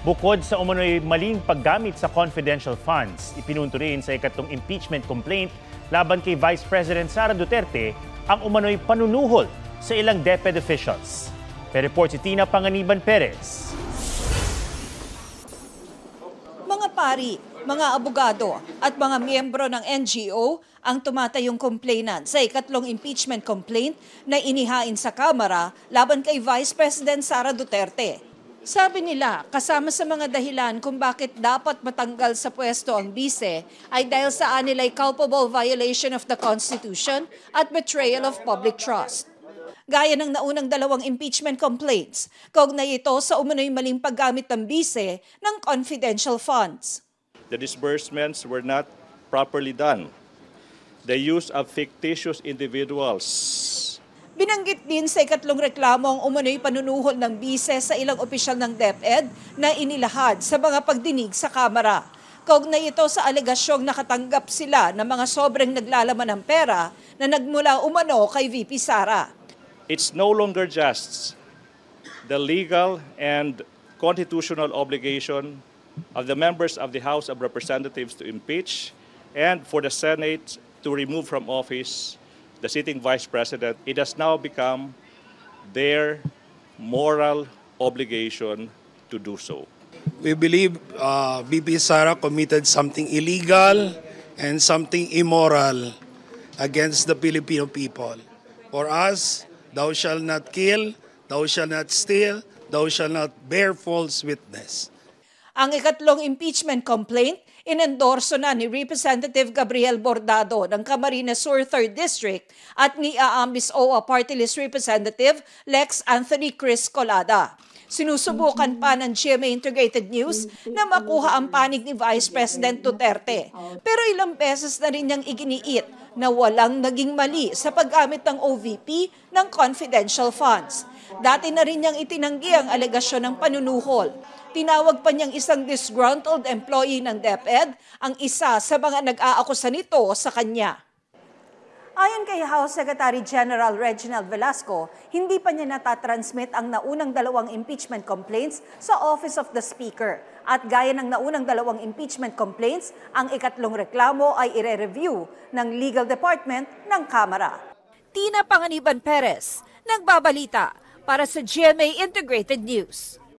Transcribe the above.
Bukod sa umano'y maling paggamit sa confidential funds, ipinunto rin sa ikatlong impeachment complaint laban kay Vice President Sara Duterte ang umano'y panunuhol sa ilang DepEd officials. May report si Tina Panganiban Perez. Mga pari, mga abogado at mga miyembro ng NGO ang tumatayong complainant sa ikatlong impeachment complaint na inihain sa Kamara laban kay Vice President Sara Duterte. Sabi nila, kasama sa mga dahilan kung bakit dapat matanggal sa pwesto ang bise ay dahil sa anilay culpable violation of the Constitution at betrayal of public trust. Gaya ng naunang dalawang impeachment complaints, kaugnay ito sa umano'y maling paggamit ng bise ng confidential funds. The disbursements were not properly done. The use of fictitious individuals. Binanggit din sa ikatlong reklamo ang umano'y panunuhol ng bise sa ilang opisyal ng DepEd na inilahad sa mga pagdinig sa Kamara. Kaugnay ito sa alegasyong nakatanggap sila ng mga sobrang naglalaman ng pera na nagmula umano kay VP Sara. It's no longer just the legal and constitutional obligation of the members of the House of Representatives to impeach and for the Senate to remove from office the sitting Vice President. It has now become their moral obligation to do so. We believe VP Sara committed something illegal and something immoral against the Filipino people. For us, thou shalt not kill, thou shalt not steal, thou shalt not bear false witness. Ang ikatlong impeachment complaint, inendorso na ni Representative Gabriel Bordado ng Camarines Sur 3rd District at ni Aambis OWA Party List Representative Lex Anthony Chris Colada. Sinusubukan pa ng GMA Integrated News na makuha ang panig ni Vice President Duterte. Pero ilang beses na rin niyang iginiit na walang naging mali sa paggamit ng OVP ng confidential funds. Dati na rin niyang itinanggi ang alegasyon ng panunuhol. Tinawag pa niyang isang disgruntled employee ng DepEd ang isa sa mga nag-aakusa nito sa kanya. Ayon kay House Secretary General Reginald Velasco, hindi pa niya natatransmit ang naunang dalawang impeachment complaints sa Office of the Speaker. At gaya ng naunang dalawang impeachment complaints, ang ikatlong reklamo ay ire-review ng Legal Department ng Kamara. Tina Panganiban Perez, nagbabalita para sa GMA Integrated News.